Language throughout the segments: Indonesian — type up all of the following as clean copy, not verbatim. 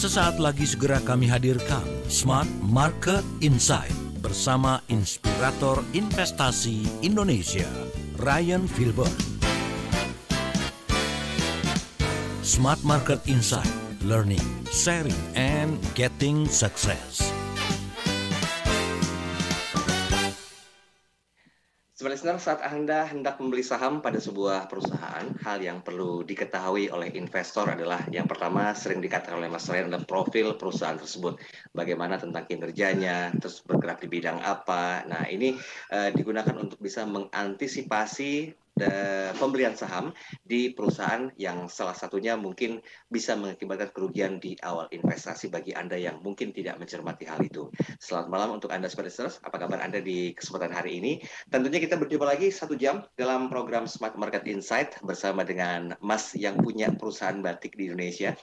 Sesaat lagi segera kami hadirkan Smart Market Insight bersama inspirator investasi Indonesia, Ryan Filbert. Smart Market Insight, learning, sharing, and getting success. Sebenarnya saat Anda hendak membeli saham pada sebuah perusahaan, hal yang perlu diketahui oleh investor adalah yang pertama sering dikatakan oleh Mas Ryan adalah profil perusahaan tersebut. Bagaimana tentang kinerjanya, terus bergerak di bidang apa. Nah ini digunakan untuk bisa mengantisipasi pembelian saham di perusahaan yang salah satunya mungkin bisa mengakibatkan kerugian di awal investasi bagi Anda yang mungkin tidak mencermati hal itu. Selamat malam untuk Anda Smart, apa kabar Anda di kesempatan hari ini? Tentunya kita berjumpa lagi 1 jam dalam program Smart Market Insight bersama dengan Mas yang punya perusahaan batik di Indonesia.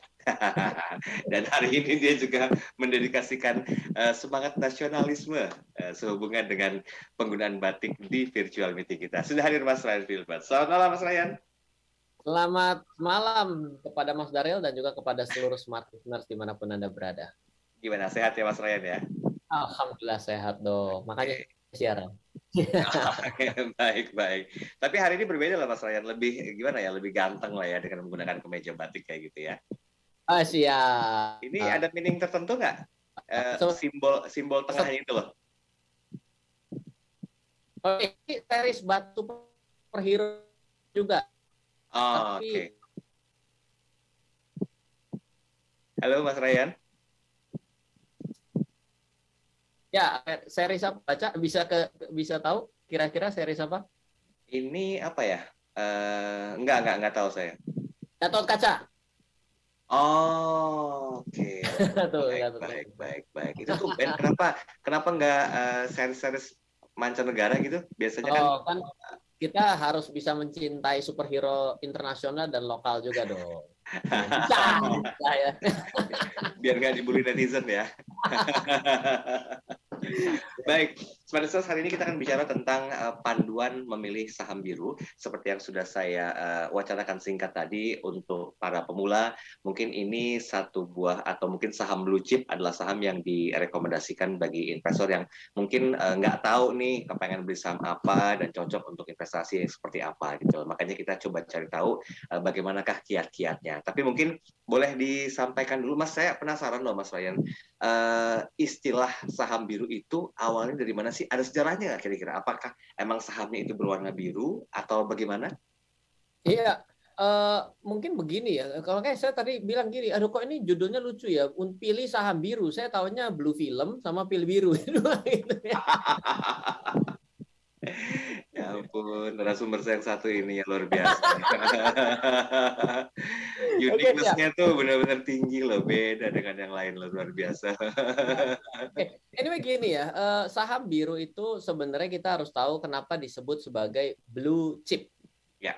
Dan hari ini dia juga mendedikasikan semangat nasionalisme sehubungan dengan penggunaan batik di virtual meeting kita. Sudah hadir Mas Ryan Filbert. Selamat malam Mas Ryan. Selamat malam kepada Mas Daryl dan juga kepada seluruh Smart Listeners dimanapun Anda berada. Gimana, sehat ya Mas Ryan ya? Alhamdulillah sehat dong. Makanya siaran. Baik. Tapi hari ini berbeda lah Mas Ryan. Lebih gimana ya? Lebih ganteng lah ya dengan menggunakan kemeja batik kayak gitu ya. Siap. Ini ada meaning tertentu nggak? Simbol tengahnya itu loh. Oh, ini series batu perhiro juga. Oh, oke. Halo Mas Ryan. Ya, series apa? Baca bisa tahu kira-kira series apa? Ini apa ya? Enggak tahu saya. Gatot Kaca. Oh, oke. Baik. Itu tuh kenapa nggak series mancanegara gitu? Biasanya kan kita harus bisa mencintai superhero internasional dan lokal juga dong. Bisa ya. Biar nggak dibully netizen ya. Baik, Smart Listeners, hari ini kita akan bicara tentang panduan memilih saham biru. Seperti yang sudah saya wacanakan singkat tadi untuk para pemula, mungkin ini satu buah atau mungkin saham blue chip adalah saham yang direkomendasikan bagi investor yang mungkin nggak tahu nih kepengen beli saham apa dan cocok untuk investasi seperti apa gitu. Makanya kita coba cari tahu bagaimanakah kiat-kiatnya. Tapi mungkin boleh disampaikan dulu, Mas. Saya penasaran loh, Mas Ryan. Istilah saham biru itu awalnya dari mana sih? Ada sejarahnya nggak kira-kira? Apakah emang sahamnya itu berwarna biru atau bagaimana? Iya, mungkin begini ya. Kalau kayak saya tadi bilang gini, aduh kok ini judulnya lucu ya. Pilih saham biru. Saya tahunya blue film sama pil biru. Ya ampun, narasumber saya yang satu ini yang luar biasa. Uniqueness-nya tuh benar-benar tinggi loh, beda dengan yang lain loh, luar biasa. Anyway gini ya, saham biru itu sebenarnya kita harus tahu kenapa disebut sebagai blue chip. Ya.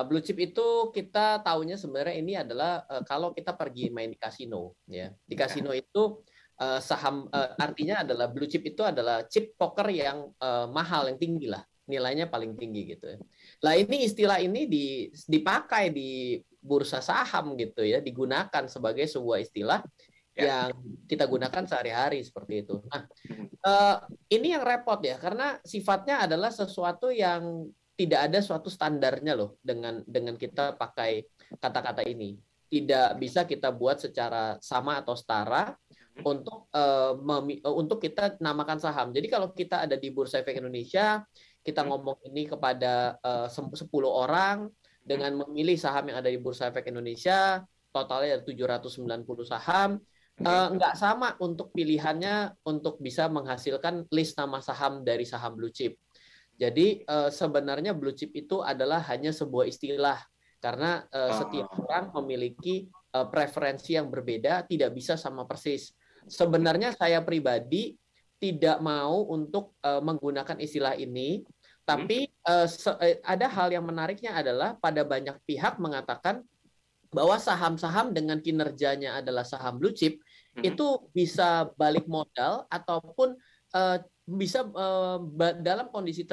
Blue chip itu kita tahunya sebenarnya ini adalah kalau kita pergi main di kasino, ya. Di kasino itu saham artinya adalah blue chip itu adalah chip poker yang mahal, yang tinggi lah, nilainya paling tinggi gitu ya. Nah ini istilah ini dipakai di bursa saham gitu ya, digunakan sebagai sebuah istilah yang kita gunakan sehari-hari seperti itu. Nah ini yang repot ya, karena sifatnya adalah sesuatu yang tidak ada suatu standarnya loh dengan kita pakai kata-kata ini. Tidak bisa kita buat secara sama atau setara untuk kita namakan saham. Jadi kalau kita ada di Bursa Efek Indonesia, kita ngomong ini kepada 10 orang dengan memilih saham yang ada di Bursa Efek Indonesia, totalnya ada 790 saham, nggak sama untuk pilihannya untuk bisa menghasilkan list nama saham dari saham blue chip. Jadi sebenarnya blue chip itu adalah hanya sebuah istilah karena setiap orang memiliki preferensi yang berbeda, tidak bisa sama persis. Sebenarnya saya pribadi tidak mau untuk menggunakan istilah ini, tapi ada hal yang menariknya adalah pada banyak pihak mengatakan bahwa saham-saham dengan kinerjanya adalah saham blue chip itu bisa balik modal ataupun bisa dalam kondisi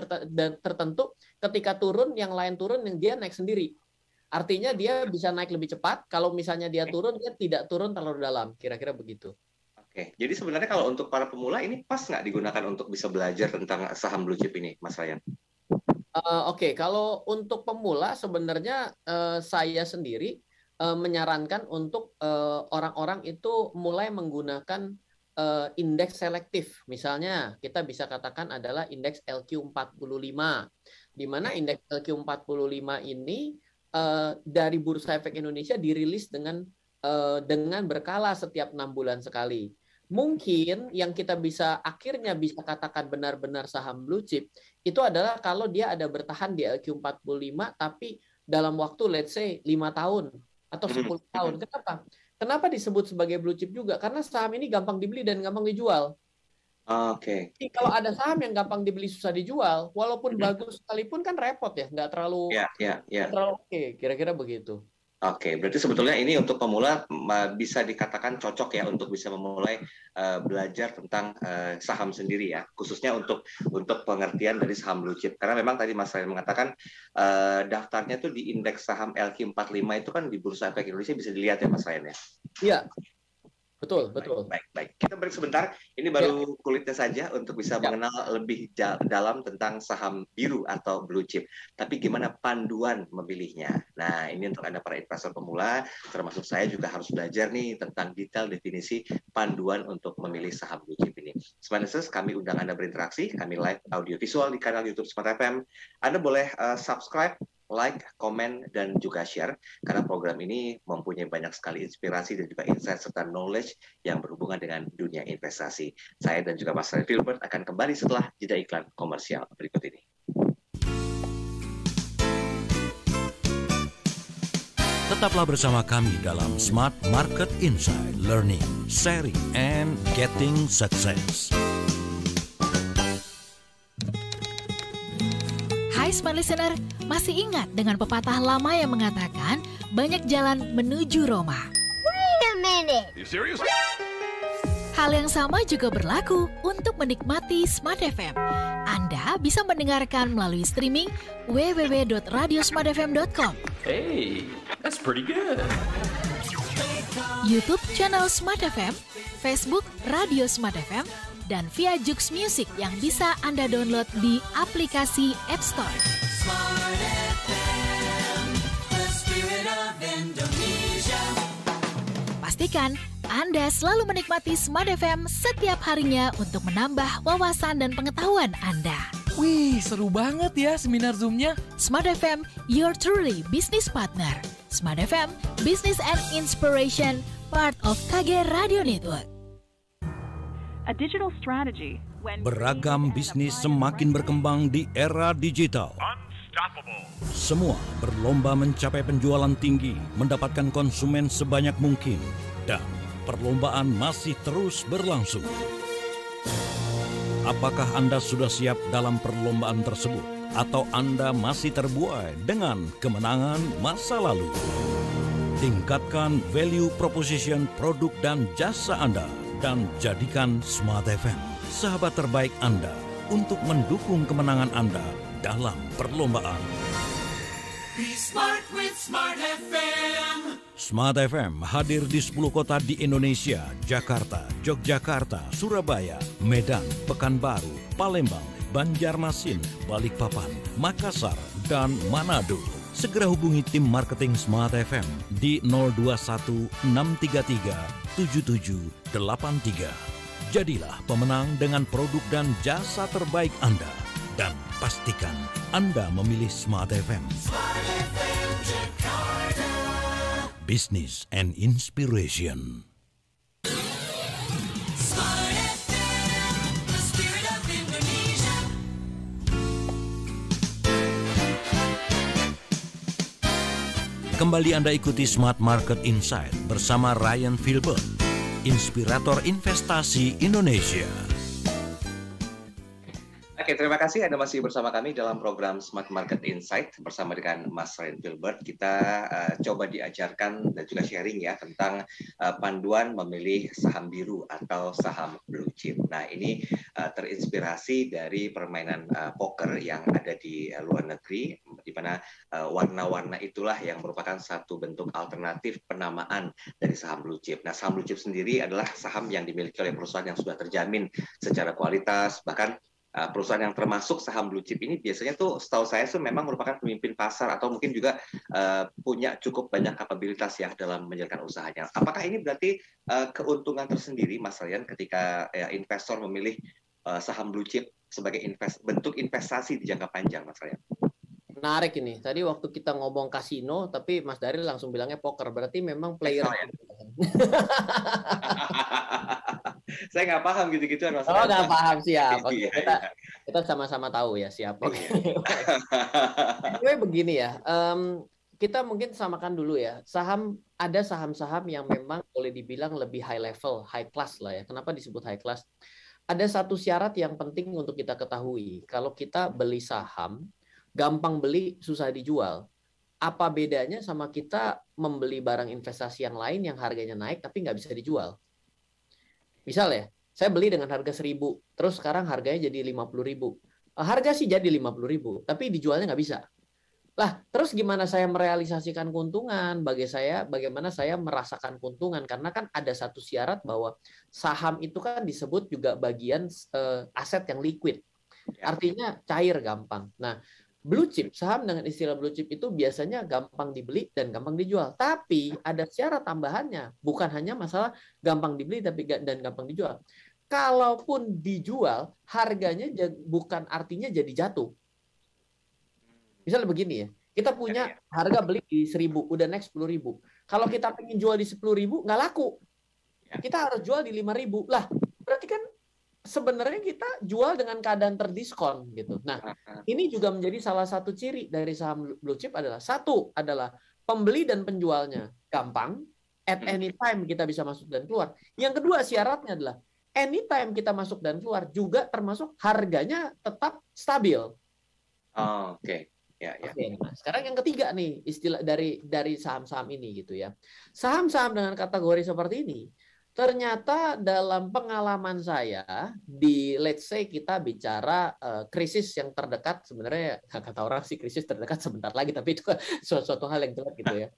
tertentu ketika turun yang lain turun yang dia naik sendiri. Artinya dia bisa naik lebih cepat. Kalau misalnya dia turun, dia tidak turun terlalu dalam. Kira-kira begitu. Oke, jadi sebenarnya kalau untuk para pemula ini pas nggak digunakan untuk bisa belajar tentang saham blue chip ini, Mas Ryan? Oke, kalau untuk pemula sebenarnya saya sendiri menyarankan untuk orang-orang itu mulai menggunakan indeks selektif. Misalnya kita bisa katakan adalah indeks LQ45, di mana indeks LQ45 ini dari Bursa Efek Indonesia dirilis dengan berkala setiap 6 bulan sekali. Mungkin yang kita akhirnya bisa katakan benar-benar saham blue chip itu adalah kalau dia ada bertahan di LQ45 tapi dalam waktu let's say 5 tahun atau 10 tahun. Kenapa disebut sebagai blue chip juga? Karena saham ini gampang dibeli dan gampang dijual. Oke. Jadi kalau ada saham yang gampang dibeli susah dijual, walaupun bagus sekalipun kan repot ya, nggak terlalu oke, kira-kira begitu. Oke, berarti sebetulnya ini untuk pemula bisa dikatakan cocok ya untuk bisa memulai belajar tentang saham sendiri ya, khususnya untuk pengertian dari saham blue chip. Karena memang tadi Mas Ryan mengatakan daftarnya tuh di indeks saham LQ45 itu kan di Bursa Efek Indonesia bisa dilihat ya Mas Ryan ya. Iya. Betul. Baik. Kita break sebentar. Ini baru kulitnya saja untuk bisa mengenal lebih dalam tentang saham biru atau blue chip. Tapi gimana panduan memilihnya? Nah, ini untuk Anda para investor pemula, termasuk saya juga harus belajar nih tentang detail definisi panduan untuk memilih saham blue chip ini. Smart Listeners, kami undang Anda berinteraksi. Kami live audio visual di kanal YouTube Smart FM. Anda boleh subscribe, like, komen, dan juga share karena program ini mempunyai banyak sekali inspirasi dan juga insight serta knowledge yang berhubungan dengan dunia investasi. Saya dan juga Mas Ryan Filbert akan kembali setelah jeda iklan komersial berikut ini. Tetaplah bersama kami dalam Smart Market Insight, Learning, Sharing, and Getting Success. Hai Smart Listener, masih ingat dengan pepatah lama yang mengatakan banyak jalan menuju Roma? Wait a minute. You serious? Hal yang sama juga berlaku untuk menikmati Smart FM. Anda bisa mendengarkan melalui streaming www.radiosmartfm.com, Hey, that's pretty good. YouTube channel Smart FM, Facebook Radio Smart FM, dan via Joox Music yang bisa Anda download di aplikasi App Store. Smart FM, the spirit of Indonesia. Pastikan Anda selalu menikmati Smart FM setiap harinya untuk menambah wawasan dan pengetahuan Anda. Wih, seru banget ya seminar Zoom-nya. Smart FM, your truly business partner. Smart FM, Business and Inspiration, part of KG Radio Network. A digital strategy when Beragam bisnis semakin berkembang di era digital. Semua berlomba mencapai penjualan tinggi, mendapatkan konsumen sebanyak mungkin, dan perlombaan masih terus berlangsung. Apakah Anda sudah siap dalam perlombaan tersebut? Atau Anda masih terbuai dengan kemenangan masa lalu? Tingkatkan value proposition produk dan jasa Anda dan jadikan Smart FM sahabat terbaik Anda untuk mendukung kemenangan Anda dalam perlombaan. Be smart with Smart FM. Smart FM hadir di 10 kota di Indonesia: Jakarta, Yogyakarta, Surabaya, Medan, Pekanbaru, Palembang, Banjarmasin, Balikpapan, Makassar, dan Manado. Segera hubungi tim marketing Smart FM di 021 633 7783. Jadilah pemenang dengan produk dan jasa terbaik Anda. Dan pastikan Anda memilih Smart FM. Smart FM Jakarta. Business and Inspiration. Smart FM, the spirit of Indonesia. Kembali Anda ikuti Smart Market Insight bersama Ryan Filbert, inspirator investasi Indonesia. Oke, terima kasih Anda masih bersama kami dalam program Smart Market Insight bersama dengan Mas Ryan Filbert. Kita coba diajarkan dan juga sharing ya tentang panduan memilih saham biru atau saham blue chip. Nah, ini terinspirasi dari permainan poker yang ada di luar negeri, di di mana warna-warna itulah yang merupakan satu bentuk alternatif penamaan dari saham blue chip. Nah, saham blue chip sendiri adalah saham yang dimiliki oleh perusahaan yang sudah terjamin secara kualitas, bahkan perusahaan yang termasuk saham blue chip ini biasanya tuh setahu saya tuh memang merupakan pemimpin pasar atau mungkin juga punya cukup banyak kapabilitas ya dalam menjalankan usahanya. Apakah ini berarti keuntungan tersendiri, Mas Ryan, ketika investor memilih saham blue chip sebagai bentuk investasi di jangka panjang, Mas Ryan? Menarik ini. Tadi waktu kita ngomong kasino, tapi Mas Daryl langsung bilangnya poker. Berarti memang player. Saya nggak paham gitu-gitu. Oh, nggak paham, siap. Oke, Iya. kita sama-sama tahu ya siapa. Iya. Anyway, begini ya. Kita mungkin samakan dulu ya. Ada saham-saham yang memang boleh dibilang lebih high level, high class lah ya. Kenapa disebut high class? Ada satu syarat yang penting untuk kita ketahui. Kalau kita beli saham, gampang beli, susah dijual. Apa bedanya sama kita membeli barang investasi yang lain yang harganya naik tapi nggak bisa dijual? Misal ya, saya beli dengan harga 1.000, terus sekarang harganya jadi 50.000. Harga sih jadi 50.000, tapi dijualnya nggak bisa. Lah, terus gimana saya merealisasikan keuntungan? Bagaimana saya merasakan keuntungan? Karena kan ada satu syarat bahwa saham itu kan disebut juga bagian aset yang liquid. Artinya cair gampang. Nah, blue chip, saham dengan istilah blue chip itu biasanya gampang dibeli dan gampang dijual. Tapi ada syarat tambahannya. Bukan hanya masalah gampang dibeli dan gampang dijual. Kalaupun dijual, harganya bukan artinya jadi jatuh. Misalnya begini ya, kita punya harga beli di 1.000, udah naik 10.000. Kalau kita pengen jual di 10.000, nggak laku. Kita harus jual di 5.000. Lah, berarti kan sebenarnya kita jual dengan keadaan terdiskon gitu. Nah, ini juga menjadi salah satu ciri dari saham blue chip adalah pembeli dan penjualnya gampang, at any time kita bisa masuk dan keluar. Yang kedua syaratnya adalah anytime kita masuk dan keluar juga termasuk harganya tetap stabil. Oh, oke. Ya. Oke, nah, sekarang yang ketiga nih istilah dari saham-saham ini gitu ya. Saham-saham dengan kategori seperti ini ternyata dalam pengalaman saya di let's say kita bicara krisis yang terdekat, sebenarnya kata orang sih krisis terdekat sebentar lagi, tapi itu kan suatu hal yang jelek gitu ya.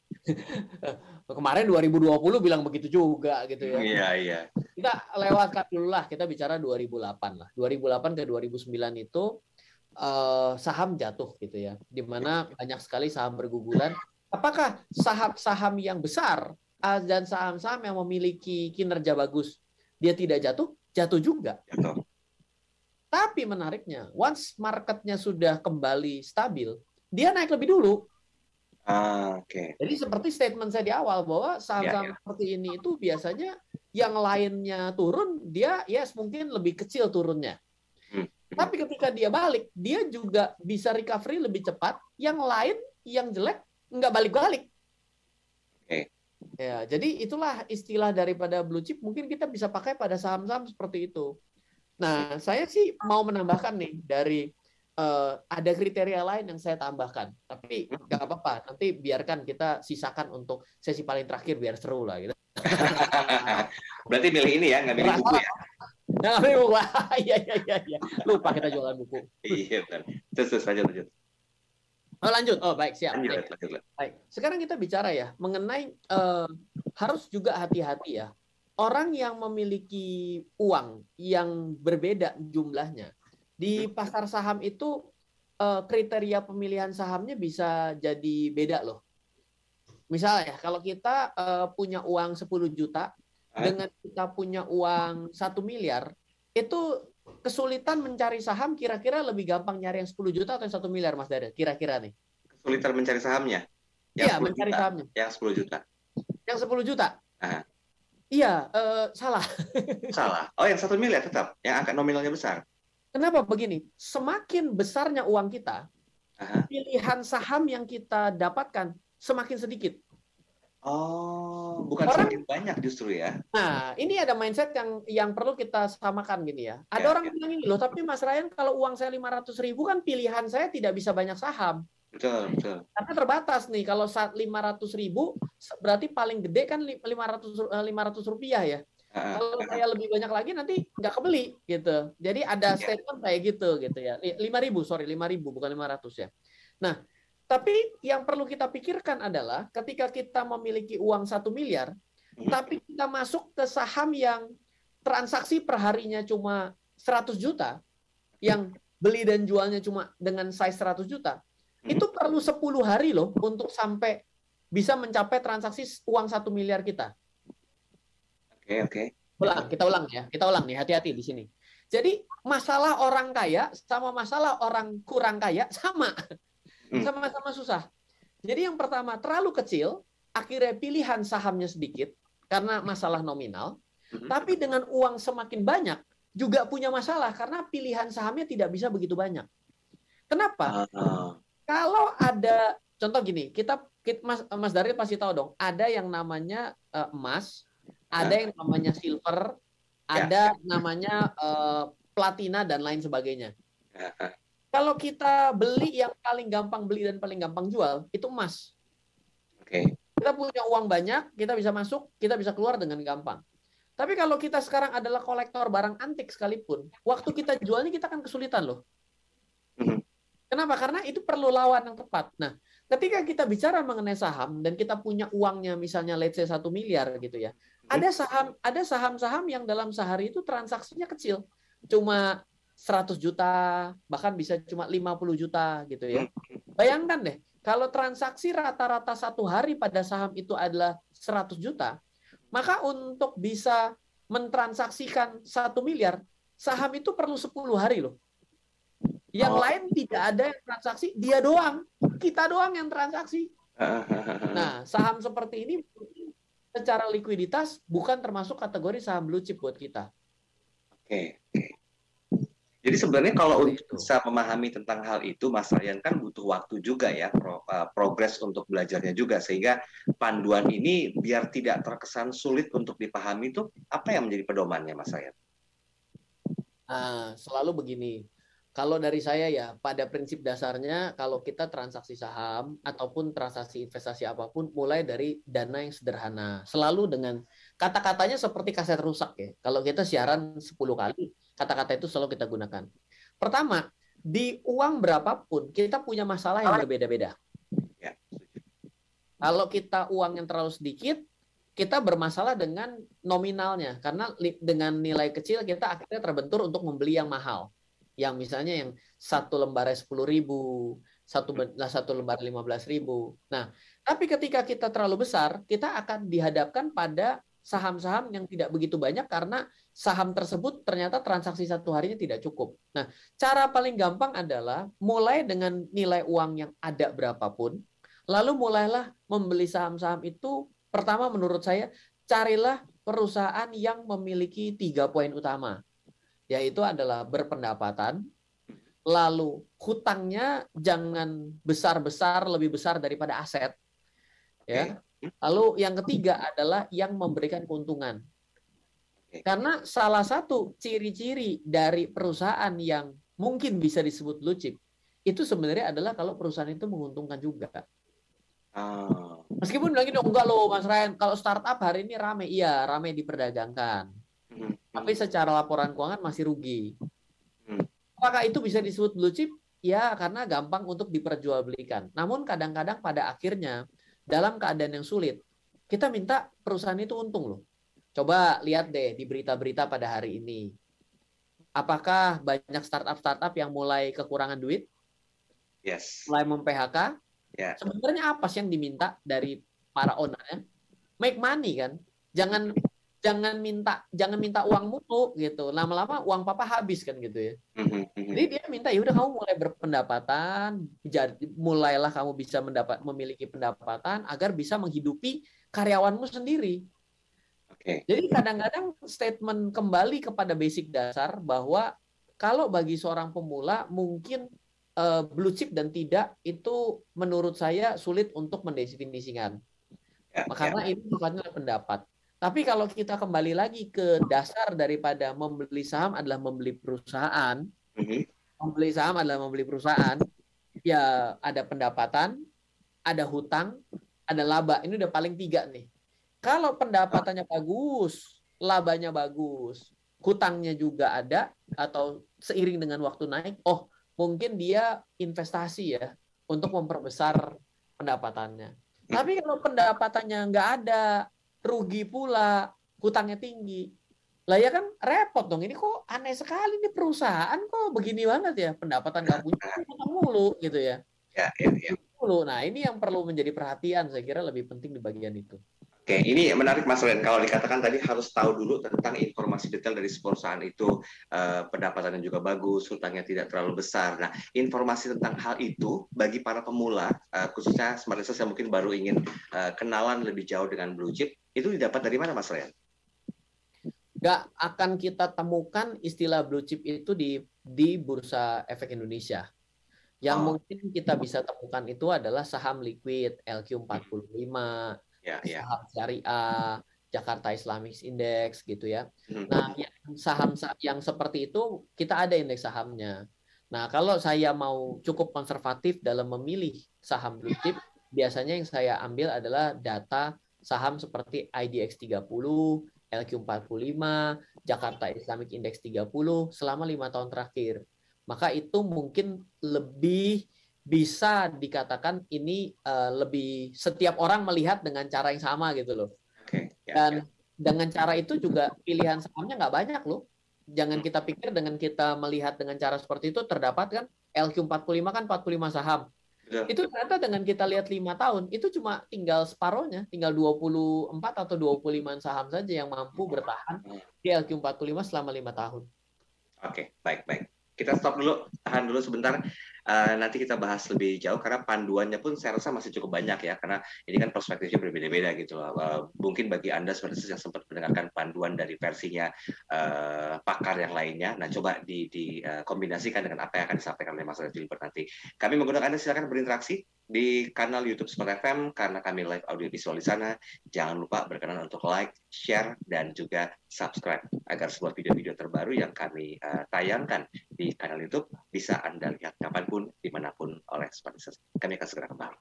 Kemarin 2020 bilang begitu juga gitu ya. Iya. Kita lewatkan dulu lah, kita bicara 2008 lah. 2008 ke 2009 itu saham jatuh gitu ya, di mana banyak sekali saham berguguran. Apakah saham-saham yang besar dan saham-saham yang memiliki kinerja bagus dia tidak jatuh? Jatuh juga. Jatuh. Tapi menariknya, once marketnya sudah kembali stabil, dia naik lebih dulu. Oke. Jadi seperti statement saya di awal bahwa saham-saham seperti ini itu biasanya yang lainnya turun, dia mungkin lebih kecil turunnya. Tapi ketika dia balik, dia juga bisa recovery lebih cepat. Yang lain, yang jelek, nggak balik-balik. Oke. Ya, jadi itulah istilah daripada blue chip. Mungkin kita bisa pakai pada saham-saham seperti itu. Nah, saya sih mau menambahkan nih dari ada kriteria lain yang saya tambahkan. Tapi nggak apa-apa. Nanti biarkan kita sisakan untuk sesi paling terakhir biar seru lah gitu. Berarti milih ini ya, nggak milih buku ya? Nggak milih buku. Iya. Lupa kita jualan buku. Iya, benar. Terus lanjut. Oh, lanjut. Oh, baik, siap. Lanjut. Baik. Sekarang kita bicara ya mengenai harus juga hati-hati ya. Orang yang memiliki uang yang berbeda jumlahnya di pasar saham itu kriteria pemilihan sahamnya bisa jadi beda loh. Misalnya ya, kalau kita punya uang 10 juta dengan kita punya uang 1 miliar, itu kesulitan mencari saham kira-kira lebih gampang nyari yang 10 juta atau yang 1 miliar, Mas Daryl? Kira-kira nih. Kesulitan mencari sahamnya? Iya, mencari sahamnya. Yang 10 juta. Yang 10 juta? Iya, salah. Salah. Oh, yang 1 miliar tetap? Yang angka nominalnya besar? Kenapa begini? Semakin besarnya uang kita, pilihan saham yang kita dapatkan semakin sedikit. Oh, bukan semakin banyak justru ya. Nah, ini ada mindset yang perlu kita samakan gini ya. Ada orang bilang ini loh, tapi Mas Ryan kalau uang saya 500.000 kan pilihan saya tidak bisa banyak saham. Betul. Karena terbatas nih, kalau saat 500.000 berarti paling gede kan 500 rupiah ya. Kalau saya lebih banyak lagi nanti nggak kebeli gitu. Jadi ada statement kayak gitu ya. 5.000 bukan 500 ya. Nah, Tapi yang perlu kita pikirkan adalah ketika kita memiliki uang 1 miliar, tapi kita masuk ke saham yang transaksi perharinya cuma 100 juta, yang beli dan jualnya cuma dengan size 100 juta, itu perlu 10 hari loh untuk sampai bisa mencapai transaksi uang 1 miliar kita. Oke. Kita ulang nih, hati-hati di sini. Jadi masalah orang kaya sama masalah orang kurang kaya sama. Sama-sama susah. Jadi yang pertama terlalu kecil, akhirnya pilihan sahamnya sedikit karena masalah nominal. Tapi dengan uang semakin banyak juga punya masalah karena pilihan sahamnya tidak bisa begitu banyak. Kenapa? Kalau ada contoh gini, Mas Daryl pasti tahu dong, ada yang namanya emas, ada yang namanya silver, ada namanya platina dan lain sebagainya. Kalau kita beli yang paling gampang beli dan paling gampang jual, itu emas. Kita punya uang banyak, kita bisa masuk, kita bisa keluar dengan gampang. Tapi kalau kita sekarang adalah kolektor barang antik sekalipun, waktu kita jualnya kita akan kesulitan loh. Kenapa? Karena itu perlu lawan yang tepat. Nah, ketika kita bicara mengenai saham dan kita punya uangnya misalnya let's say 1 miliar gitu ya. Ada saham-saham yang dalam sehari itu transaksinya kecil. Cuma 100 juta, bahkan bisa cuma 50 juta gitu ya. Bayangkan deh, kalau transaksi rata-rata satu hari pada saham itu adalah 100 juta, maka untuk bisa mentransaksikan 1 miliar, saham itu perlu 10 hari loh. Yang lain tidak ada yang transaksi, dia doang. Kita doang yang transaksi. Nah, saham seperti ini secara likuiditas bukan termasuk kategori saham blue chip buat kita. Jadi sebenarnya kalau untuk bisa memahami tentang hal itu, Mas Ryan, kan butuh waktu juga ya, progres untuk belajarnya juga, sehingga panduan ini biar tidak terkesan sulit untuk dipahami itu apa yang menjadi pedomannya, Mas Ryan? Selalu begini, kalau dari saya ya, pada prinsip dasarnya kalau kita transaksi saham ataupun transaksi investasi apapun, mulai dari dana yang sederhana. Selalu dengan kata-katanya seperti kaset rusak ya. Kalau kita siaran 10 kali, kata-kata itu selalu kita gunakan. Pertama, di uang berapapun kita punya masalah yang berbeda-beda. Kalau kita uang yang terlalu sedikit, kita bermasalah dengan nominalnya. Karena dengan nilai kecil kita akhirnya terbentur untuk membeli yang mahal. Yang misalnya yang satu lembarnya 10.000, satu lembar 15.000. Nah, tapi ketika kita terlalu besar, kita akan dihadapkan pada saham-saham yang tidak begitu banyak karena saham tersebut ternyata transaksi satu harinya tidak cukup. Nah, cara paling gampang adalah mulai dengan nilai uang yang ada berapapun, lalu mulailah membeli saham-saham itu. Pertama menurut saya, carilah perusahaan yang memiliki 3 poin utama, yaitu adalah berpendapatan, lalu hutangnya jangan besar-besar, lebih besar daripada aset, ya. Lalu yang ketiga adalah yang memberikan keuntungan. Karena salah satu ciri-ciri dari perusahaan yang mungkin bisa disebut blue chip, itu sebenarnya adalah kalau perusahaan itu menguntungkan juga. Meskipun bilang gini, enggak loh Mas Ryan, kalau startup hari ini rame, iya rame diperdagangkan. Tapi secara laporan keuangan masih rugi. Apakah itu bisa disebut blue chip? Ya, karena gampang untuk diperjualbelikan. Namun kadang-kadang pada akhirnya dalam keadaan yang sulit, kita minta perusahaan itu untung loh. Coba lihat deh di berita-berita pada hari ini. Apakah banyak startup-startup yang mulai kekurangan duit? Mulai mem-PHK? Sebenarnya apa sih yang diminta dari para ownernya? Make money kan? Jangan minta uang mulu gitu. Lama-lama uang papa habis kan gitu ya. Jadi dia minta ya udah kamu mulai berpendapatan, mulailah kamu bisa memiliki pendapatan agar bisa menghidupi karyawanmu sendiri. Jadi kadang-kadang statement kembali kepada basic dasar bahwa kalau bagi seorang pemula mungkin blue chip dan tidak itu menurut saya sulit untuk mendefinisikan. Karena ini sifatnya pendapat. Tapi kalau kita kembali lagi ke dasar daripada membeli saham adalah membeli perusahaan, membeli saham adalah membeli perusahaan, ya ada pendapatan, ada hutang, ada laba. Ini udah paling 3 nih. Kalau pendapatannya bagus, labanya bagus, hutangnya juga ada, atau seiring dengan waktu naik, mungkin dia investasi ya. untuk memperbesar pendapatannya. Tapi kalau pendapatannya nggak ada, rugi pula, hutangnya tinggi, lah ya kan repot dong. Ini kok aneh sekali nih perusahaan kok begini banget ya, pendapatan nggak punya, hutang mulu gitu ya. Ya. Nah ini yang perlu menjadi perhatian, saya kira lebih penting di bagian itu. Oke, ini menarik Mas Ren. Kalau dikatakan tadi harus tahu dulu tentang informasi detail dari perusahaan itu, pendapatannya juga bagus, hutangnya tidak terlalu besar. Nah, informasi tentang hal itu bagi para pemula, khususnya smart listeners yang mungkin baru ingin kenalan lebih jauh dengan blue chip, itu didapat dari mana Mas Ren? Nggak akan kita temukan istilah blue chip itu di Bursa Efek Indonesia. Yang mungkin kita bisa temukan itu adalah saham liquid, LQ45, saham syariah, Jakarta Islamic Index gitu ya. Nah, saham yang seperti itu kita ada indeks sahamnya. Nah, kalau saya mau cukup konservatif dalam memilih saham blue chip, biasanya yang saya ambil adalah data saham seperti IDX 30, LQ45, Jakarta Islamic Index 30 selama 5 tahun terakhir. Maka itu mungkin lebih bisa dikatakan ini lebih setiap orang melihat dengan cara yang sama gitu loh. Dan dengan cara itu juga pilihan sahamnya nggak banyak loh. Jangan kita pikir dengan kita melihat dengan cara seperti itu terdapat kan LQ45 kan 45 saham. Itu ternyata dengan kita lihat 5 tahun itu cuma tinggal separohnya, tinggal 24 atau 25 saham saja yang mampu bertahan di LQ45 selama 5 tahun. Oke, baik. Kita stop dulu, tahan dulu sebentar. Nanti kita bahas lebih jauh karena panduannya pun saya rasa masih cukup banyak ya, karena ini kan perspektifnya berbeda-beda gitu. Mungkin bagi Anda sebenarnya yang sempat mendengarkan panduan dari versinya pakar yang lainnya, nah coba dikombinasikan dengan apa yang akan disampaikan oleh Mas Gilbert nanti. Kami menggunakan Anda, silakan berinteraksi di kanal YouTube Smart FM karena kami live audio visual di sana. Jangan lupa berkenan untuk like, share, dan juga subscribe agar semua video-video terbaru yang kami tayangkan di kanal YouTube bisa Anda lihat kapanpun, dimanapun oleh Smart Listeners. Kami akan segera kembali.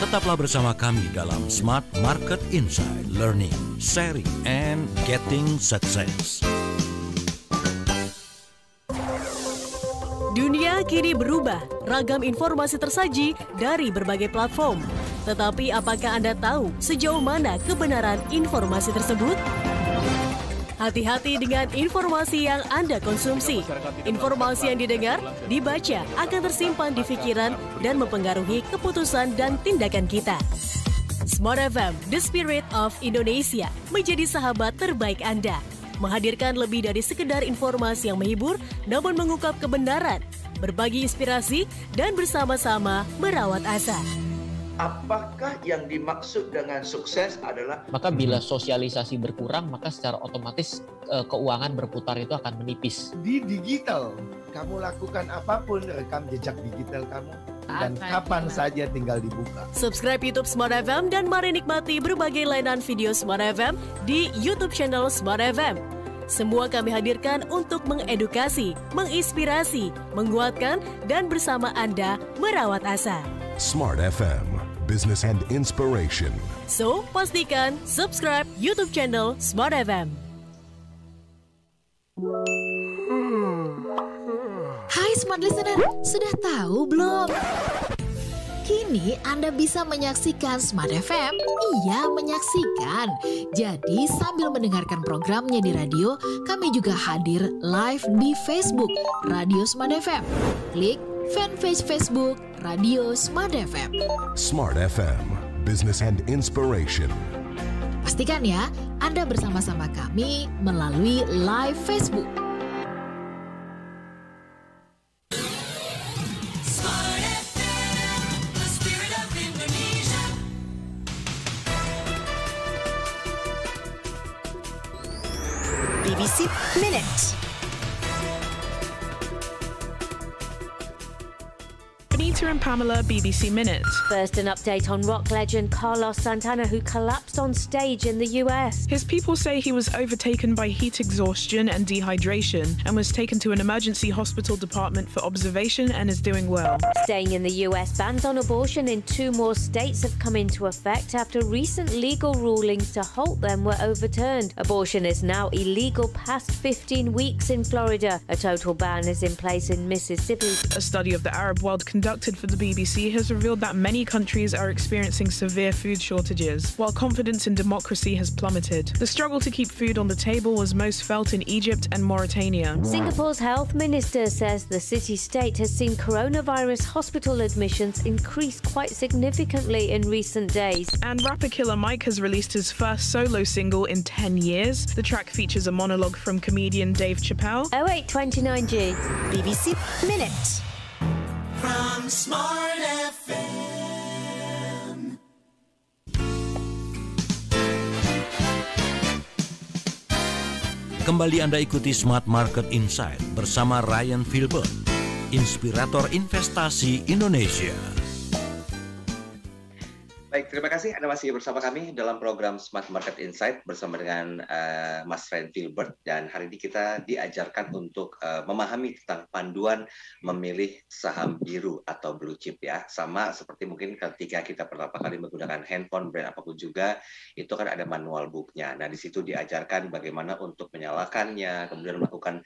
Tetaplah bersama kami dalam Smart Market Insight, Learning, Sharing, and Getting Success. Dunia kini berubah, ragam informasi tersaji dari berbagai platform. Tetapi apakah Anda tahu sejauh mana kebenaran informasi tersebut? Hati-hati dengan informasi yang Anda konsumsi. Informasi yang didengar, dibaca akan tersimpan di pikiran dan mempengaruhi keputusan dan tindakan kita. Smart FM, The Spirit of Indonesia, menjadi sahabat terbaik Anda. Menghadirkan lebih dari sekedar informasi yang menghibur, namun mengungkap kebenaran, berbagi inspirasi, dan bersama-sama merawat asa. Apakah yang dimaksud dengan sukses adalah? Maka bila sosialisasi berkurang, maka secara otomatis keuangan berputar itu akan menipis. Di digital, kamu lakukan apapun, rekam jejak digital kamu. Dan kapan saja tinggal dibuka. Subscribe YouTube Smart FM dan mari nikmati berbagai layanan video Smart FM di YouTube channel Smart FM. Semua kami hadirkan untuk mengedukasi, menginspirasi, menguatkan, dan bersama Anda merawat asa. Smart FM, Business and Inspiration. So, pastikan subscribe YouTube channel Smart FM. Hai Smart Listener, sudah tahu belum? Kini Anda bisa menyaksikan Smart FM. Iya, menyaksikan. Jadi sambil mendengarkan programnya di radio, kami juga hadir live di Facebook Radio Smart FM. Klik fanpage Facebook Radio Smart FM. Smart FM, Business and Inspiration. Pastikan ya, Anda bersama-sama kami melalui live Facebook. BBC Minute. Need to Peter and Pamela BBC Minute. First, an update on rock legend Carlos Santana, who collapsed on stage in the US. His people say he was overtaken by heat exhaustion and dehydration and was taken to an emergency hospital department for observation and is doing well. Staying in the US, bans on abortion in 2 more states have come into effect after recent legal rulings to halt them were overturned. Abortion is now illegal past 15 weeks in Florida. A total ban is in place in Mississippi. A study of the Arab world conducted for the BBC has revealed that many countries are experiencing severe food shortages, while confidence in democracy has plummeted. The struggle to keep food on the table was most felt in Egypt and Mauritania. Singapore's health minister says the city-state has seen coronavirus hospital admissions increase quite significantly in recent days. And rapper Killer Mike has released his first solo single in 10 years. The track features a monologue from comedian Dave Chappelle. 0829G. BBC Minute. From Smart FM. Kembali Anda ikuti Smart Market Insight bersama Ryan Filbert, inspirator investasi Indonesia. Baik, terima kasih Anda masih bersama kami dalam program Smart Market Insight bersama dengan Mas Ryan Filbert, dan hari ini kita diajarkan untuk memahami tentang panduan memilih saham biru atau blue chip ya. Sama seperti mungkin ketika kita pertama kali menggunakan handphone brand apapun juga, itu kan ada manual booknya. Nah, di situ diajarkan bagaimana untuk menyalakannya, kemudian melakukan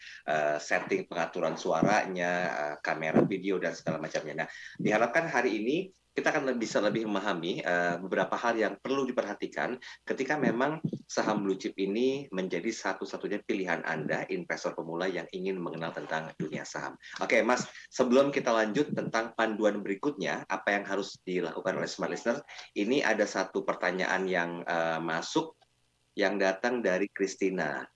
setting pengaturan suaranya, kamera video dan segala macamnya. Nah, diharapkan hari ini kita akan bisa lebih memahami beberapa hal yang perlu diperhatikan ketika memang saham blue chip ini menjadi satu-satunya pilihan Anda, investor pemula yang ingin mengenal tentang dunia saham. Oke, Mas, sebelum kita lanjut tentang panduan berikutnya, apa yang harus dilakukan oleh Smart Listener, ini ada satu pertanyaan yang masuk yang datang dari Christina.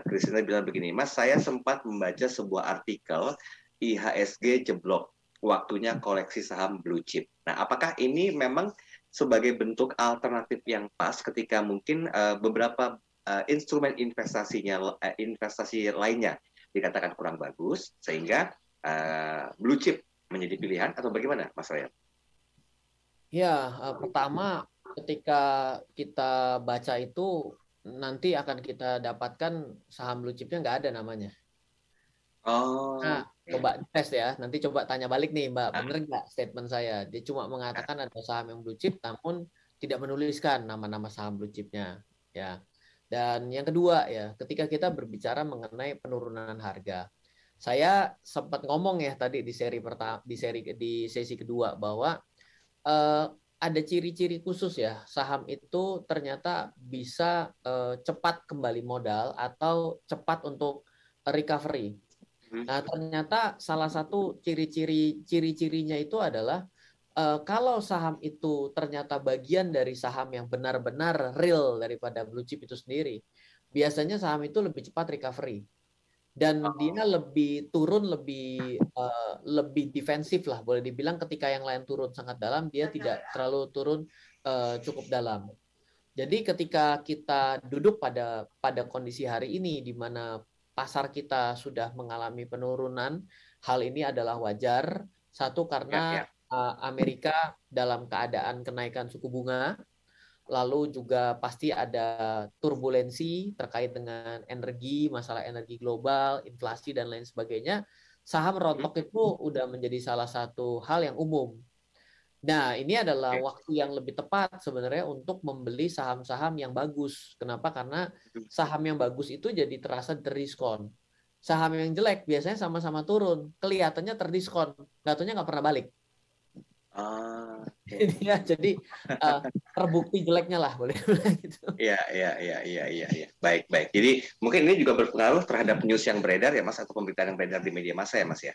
Christina bilang begini, Mas, saya sempat membaca sebuah artikel IHSG jeblok, waktunya koleksi saham blue chip. Nah, apakah ini memang sebagai bentuk alternatif yang pas ketika mungkin beberapa instrumen investasi lainnya dikatakan kurang bagus, sehingga blue chip menjadi pilihan, atau bagaimana, Mas Ryan? Ya, pertama ketika kita baca itu nanti akan kita dapatkan saham blue chipnya nggak ada namanya. Oh. Nah, coba tes ya. Nanti coba tanya balik nih, Mbak, bener nggak statement saya? Dia cuma mengatakan ada saham yang blue chip, namun tidak menuliskan nama-nama saham blue chipnya. Ya. Dan yang kedua ya, ketika kita berbicara mengenai penurunan harga, saya sempat ngomong ya tadi di sesi kedua bahwa ada ciri-ciri khusus ya, saham itu ternyata bisa cepat kembali modal atau cepat untuk recovery. Nah, ternyata salah satu ciri-cirinya itu adalah kalau saham itu ternyata bagian dari saham yang benar-benar real daripada blue chip itu sendiri, biasanya saham itu lebih cepat recovery. Dan dia lebih turun, lebih defensif lah, boleh dibilang. Ketika yang lain turun sangat dalam, dia tidak terlalu turun cukup dalam. Jadi ketika kita duduk pada kondisi hari ini di mana pasar kita sudah mengalami penurunan, hal ini adalah wajar. Satu, karena Amerika dalam keadaan kenaikan suku bunga, lalu juga pasti ada turbulensi terkait dengan energi, masalah energi global, inflasi, dan lain sebagainya. Saham rontok itu udah menjadi salah satu hal yang umum. Nah, ini adalah waktu yang lebih tepat sebenarnya untuk membeli saham-saham yang bagus. Kenapa? Karena saham yang bagus itu jadi terasa terdiskon. Saham yang jelek biasanya sama-sama turun, kelihatannya terdiskon, nggak pernah balik. Jadi terbukti jeleknya lah, boleh gitu. Iya. Baik. Jadi mungkin ini juga berpengaruh terhadap news yang beredar ya, Mas, atau pemberitaan yang beredar di media massa ya, Mas ya?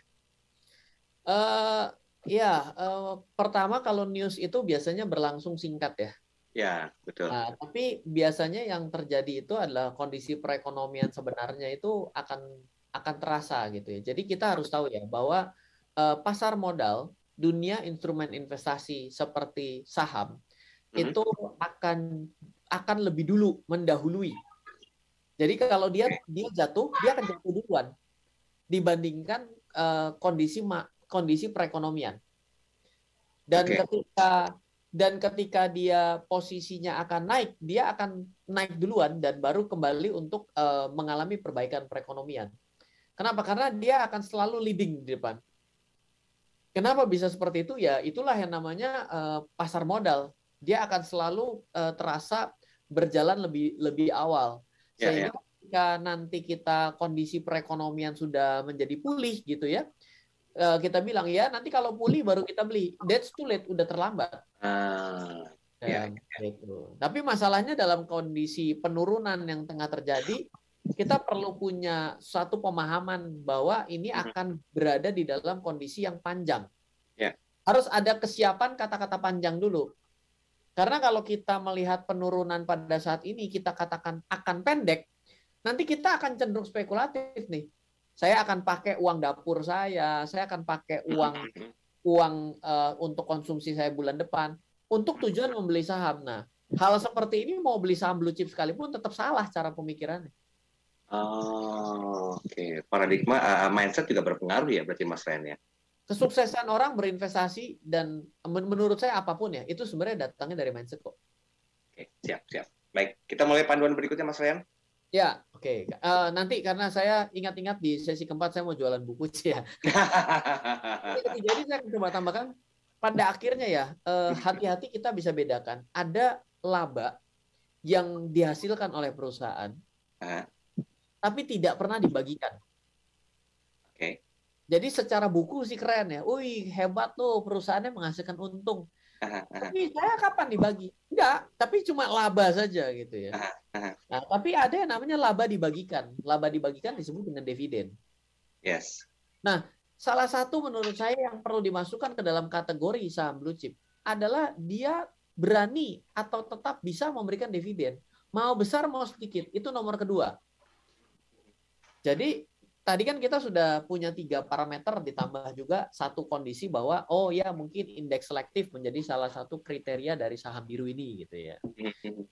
Pertama kalau news itu biasanya berlangsung singkat ya. Ya, betul. Nah, tapi biasanya yang terjadi itu adalah kondisi perekonomian sebenarnya itu akan terasa gitu ya. Jadi kita harus tahu ya bahwa pasar modal, dunia instrumen investasi seperti saham itu akan lebih dulu mendahului. Jadi kalau dia jatuh, dia akan jatuh duluan dibandingkan kondisi perekonomian. Dan ketika dia posisinya akan naik, dia akan naik duluan dan baru kembali untuk mengalami perbaikan perekonomian. Kenapa? Karena dia akan selalu leading di depan. Kenapa bisa seperti itu? Ya itulah yang namanya pasar modal. Dia akan selalu terasa berjalan lebih awal. Sehingga ketika nanti kita kondisi perekonomian sudah menjadi pulih gitu ya, kita bilang ya nanti kalau pulih baru kita beli. That's too late, udah terlambat. Gitu. Tapi masalahnya dalam kondisi penurunan yang tengah terjadi, kita perlu punya satu pemahaman bahwa ini akan berada di dalam kondisi yang panjang. Harus ada kesiapan kata-kata panjang dulu. Karena kalau kita melihat penurunan pada saat ini, kita katakan akan pendek, nanti kita akan cenderung spekulatif nih. Saya akan pakai uang dapur saya akan pakai uang untuk konsumsi saya bulan depan untuk tujuan membeli saham. Nah, hal seperti ini mau beli saham blue chip sekalipun tetap salah cara pemikirannya. Oke. Paradigma mindset juga berpengaruh ya berarti Mas Ryan ya. Kesuksesan orang berinvestasi dan menurut saya apapun ya, itu sebenarnya datangnya dari mindset kok. Oke, siap. Baik, kita mulai panduan berikutnya Mas Ryan. Ya, oke. Nanti karena saya ingat-ingat di sesi keempat saya mau jualan buku sih ya. Jadi saya coba tambahkan, pada akhirnya ya, hati-hati kita bisa bedakan. Ada laba yang dihasilkan oleh perusahaan, tapi tidak pernah dibagikan. Oke. Jadi secara buku sih keren ya. Wih, hebat tuh perusahaannya menghasilkan untung. Tapi saya kapan dibagi? Enggak, tapi cuma laba saja gitu ya. Nah, tapi ada yang namanya laba dibagikan. Laba dibagikan disebut dengan dividen. Yes. Nah, salah satu menurut saya yang perlu dimasukkan ke dalam kategori saham blue chip adalah dia berani atau tetap bisa memberikan dividen. Mau besar mau sedikit, itu nomor kedua. Jadi tadi kan kita sudah punya 3 parameter ditambah juga satu kondisi bahwa oh ya mungkin indeks selektif menjadi salah satu kriteria dari saham biru ini gitu ya.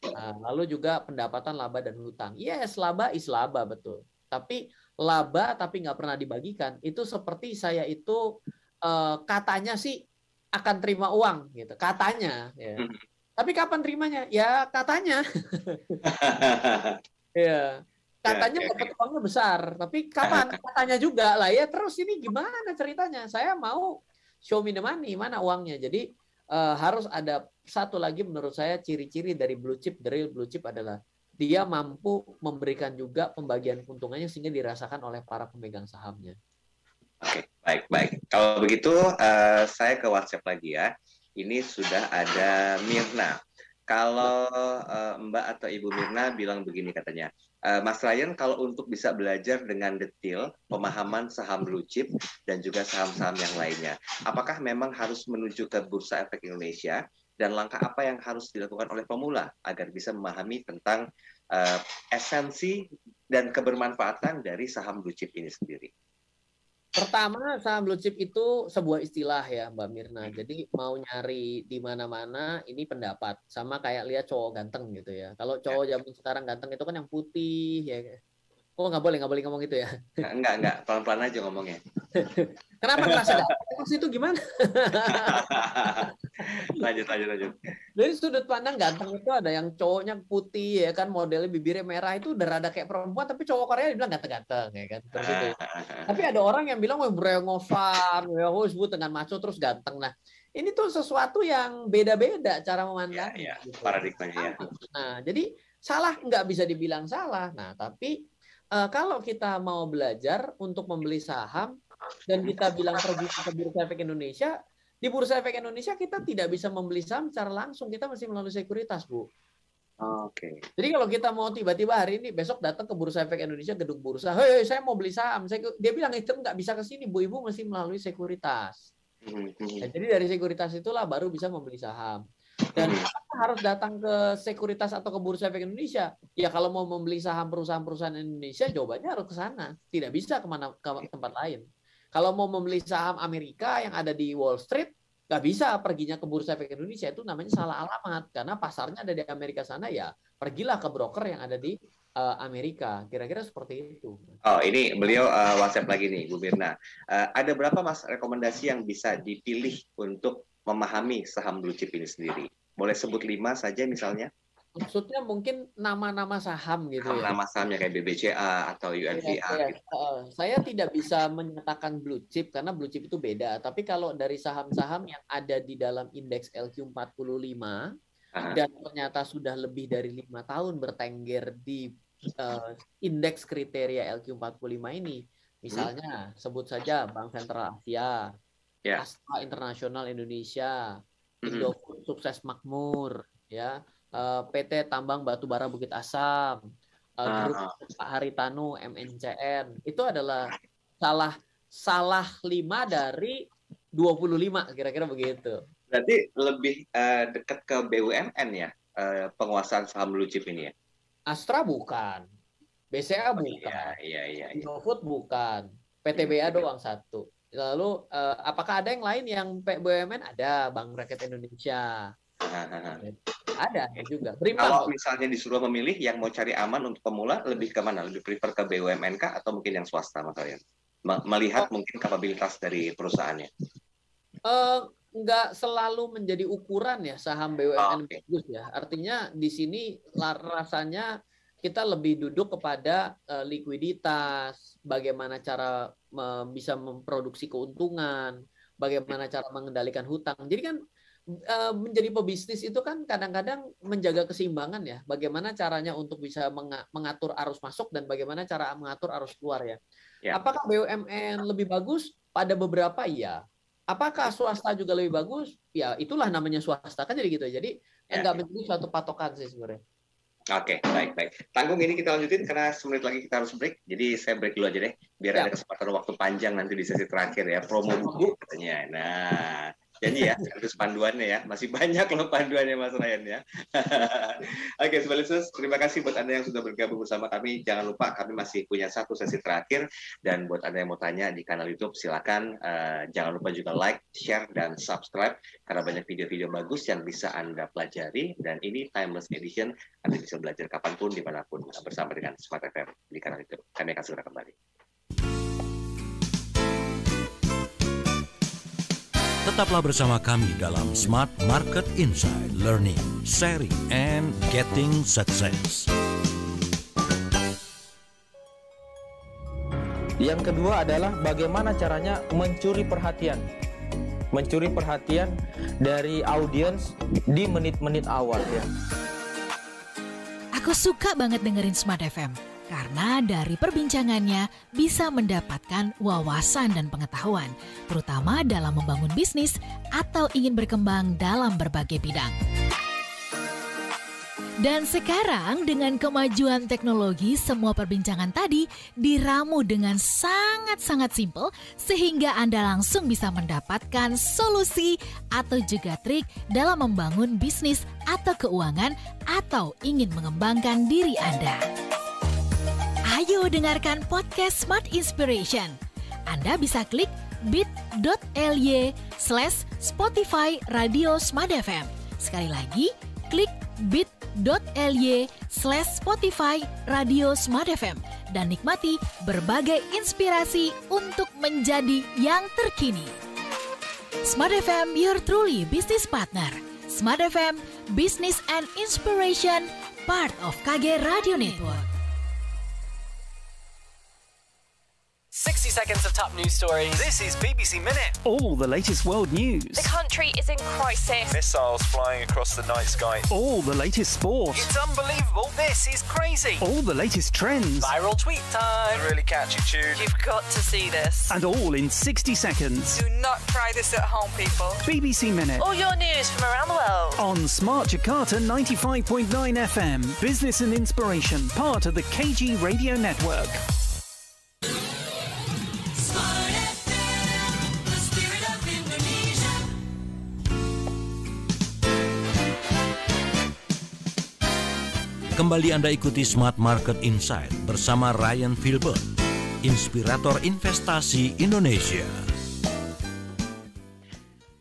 Nah, lalu juga pendapatan laba dan hutang. Yes, laba is laba betul. Tapi laba tapi nggak pernah dibagikan itu seperti saya itu katanya sih akan terima uang gitu. Katanya ya. Tapi kapan terimanya? Ya katanya. Ya. Katanya dapat uangnya besar, tapi kapan? Katanya juga lah ya. Terus ini gimana ceritanya? Saya mau show me the money, mana uangnya? Jadi harus ada satu lagi menurut saya ciri-ciri dari blue chip, dari blue chip adalah dia mampu memberikan juga pembagian keuntungannya sehingga dirasakan oleh para pemegang sahamnya. Oke, baik. Kalau begitu saya ke WhatsApp lagi ya. Ini sudah ada Mirna. Kalau Mbak atau Ibu Mirna bilang begini katanya, Mas Ryan kalau untuk bisa belajar dengan detail pemahaman saham blue chip dan juga saham-saham yang lainnya, apakah memang harus menuju ke Bursa Efek Indonesia dan langkah apa yang harus dilakukan oleh pemula agar bisa memahami tentang esensi dan kebermanfaatan dari saham blue chip ini sendiri? Pertama, saham blue chip itu sebuah istilah ya, Mbak Mirna. Jadi mau nyari di mana-mana ini pendapat. Sama kayak lihat cowok ganteng gitu ya. Kalau cowok zaman sekarang ganteng itu kan yang putih ya. Oh nggak boleh ngomong gitu ya? Enggak. Pelan-pelan aja ngomongnya. Kenapa ngerasa ganteng? Maksud itu gimana? Lanjut. Dari sudut pandang ganteng itu ada yang cowoknya putih ya kan, modelnya bibirnya merah itu udah rada kayak perempuan, tapi cowok Korea dibilang ganteng-ganteng ya kan. Terus itu. Tapi ada orang yang bilang wah brengosan, ya disebut dengan maco terus ganteng. Nah, ini tuh sesuatu yang beda-beda cara memandang. Ya, gitu. Paradigmanya ya. Nah, jadi salah nggak bisa dibilang salah. Nah, tapi kalau kita mau belajar untuk membeli saham dan kita bilang pergi ke Bursa Efek Indonesia, di Bursa Efek Indonesia kita tidak bisa membeli saham secara langsung, kita mesti melalui sekuritas, Bu. Oke. Jadi kalau kita mau tiba-tiba hari ini besok datang ke Bursa Efek Indonesia, gedung bursa, hei saya mau beli saham, dia bilang itu nggak bisa ke sini, Bu, Ibu mesti melalui sekuritas. Nah, jadi dari sekuritas itulah baru bisa membeli saham. Dan harus datang ke sekuritas atau ke Bursa Efek Indonesia. Ya kalau mau membeli saham perusahaan-perusahaan Indonesia, jawabannya harus ke sana. Tidak bisa ke tempat lain. Kalau mau membeli saham Amerika yang ada di Wall Street, nggak bisa perginya ke Bursa Efek Indonesia. Itu namanya salah alamat. Karena pasarnya ada di Amerika sana, ya pergilah ke broker yang ada di Amerika. Kira-kira seperti itu. Oh, ini beliau WhatsApp lagi nih, Bu Mirna. Ada berapa Mas rekomendasi yang bisa dipilih untuk memahami saham blue chip ini sendiri? Boleh sebut 5 saja misalnya? Maksudnya mungkin nama-nama saham gitu ya. Nama sahamnya kayak BBCA atau UNVR. Gitu. Saya tidak bisa menyatakan blue chip karena blue chip itu beda. Tapi kalau dari saham-saham yang ada di dalam indeks LQ45 dan ternyata sudah lebih dari 5 tahun bertengger di indeks kriteria LQ45 ini, misalnya sebut saja Bank Sentral Asia, Astra Internasional Indonesia, Indofood Sukses Makmur, ya. PT Tambang Batubara Bukit Asam, Grup Pak Haritanu, MNCN, itu adalah salah 5 dari 25, kira-kira begitu. Berarti lebih dekat ke BUMN ya, penguasaan saham blue chip ini ya? Astra bukan, BCA bukan, Indofood bukan, PTBA doang satu. Lalu apakah ada yang lain yang BUMN? Ada, Bank Rakyat Indonesia. Ada juga. Kalau misalnya disuruh memilih yang mau cari aman untuk pemula, lebih ke mana? Lebih prefer ke BUMN kah atau mungkin yang swasta, Mas Ryan? Melihat mungkin kapabilitas dari perusahaannya. Nggak selalu menjadi ukuran ya saham BUMN bagus ya. Artinya di sini rasanya kita lebih duduk kepada likuiditas, bagaimana cara bisa memproduksi keuntungan, bagaimana cara mengendalikan hutang. Jadi kan menjadi pebisnis itu kan kadang-kadang menjaga keseimbangan ya. Bagaimana caranya untuk bisa mengatur arus masuk dan bagaimana cara mengatur arus keluar ya. Apakah BUMN lebih bagus? Pada beberapa iya. Apakah swasta juga lebih bagus? Ya itulah namanya swasta kan jadi gitu. Jadi nggak menjadi suatu patokan sih sebenarnya. Oke, baik. Tanggung ini kita lanjutin karena 10 menit lagi kita harus break. Jadi saya break dulu aja deh, biar ada kesempatan waktu panjang nanti di sesi terakhir ya, promo buku katanya. Nah, jadi ya, harus panduannya ya. Masih banyak loh panduannya Mas Ryan ya. Oke, Sobat Listeners, terima kasih buat Anda yang sudah bergabung bersama kami. Jangan lupa kami masih punya 1 sesi terakhir. Dan buat Anda yang mau tanya di kanal YouTube, silakan. Jangan lupa juga like, share, dan subscribe. Karena banyak video-video bagus yang bisa Anda pelajari. Dan ini Timeless Edition. Anda bisa belajar kapanpun, dimanapun. Bersama dengan Smart FM di kanal YouTube. Kami akan segera kembali. Tetaplah bersama kami dalam Smart Market Insight, Learning, Sharing, and Getting Success. Yang kedua adalah bagaimana caranya mencuri perhatian. Mencuri perhatian dari audiens di menit-menit awal ya. Aku suka banget dengerin Smart FM. Karena dari perbincangannya bisa mendapatkan wawasan dan pengetahuan, terutama dalam membangun bisnis atau ingin berkembang dalam berbagai bidang. Dan sekarang dengan kemajuan teknologi, semua perbincangan tadi diramu dengan sangat-sangat simpel sehingga Anda langsung bisa mendapatkan solusi atau juga trik dalam membangun bisnis atau keuangan atau ingin mengembangkan diri Anda. Ayo dengarkan podcast Smart Inspiration. Anda bisa klik bit.ly/Spotify Radio Smart FM. Sekali lagi, klik bit.ly/Spotify Radio Smart FM dan nikmati berbagai inspirasi untuk menjadi yang terkini. Smart FM, your truly business partner. Smart FM, Business and Inspiration, part of KG Radio Network. 60 seconds of top news stories. This is BBC Minute. All the latest world news. The country is in crisis. Missiles flying across the night sky. All the latest sport. It's unbelievable. This is crazy. All the latest trends. Viral tweet time. A really catchy tune. You've got to see this. And all in 60 seconds. Do not try this at home, people. BBC Minute. All your news from around the world. On Smart Jakarta 95.9 FM. Business and Inspiration. Part of the KG Radio Network. Kembali Anda ikuti Smart Market Insight bersama Ryan Filbert, inspirator investasi Indonesia.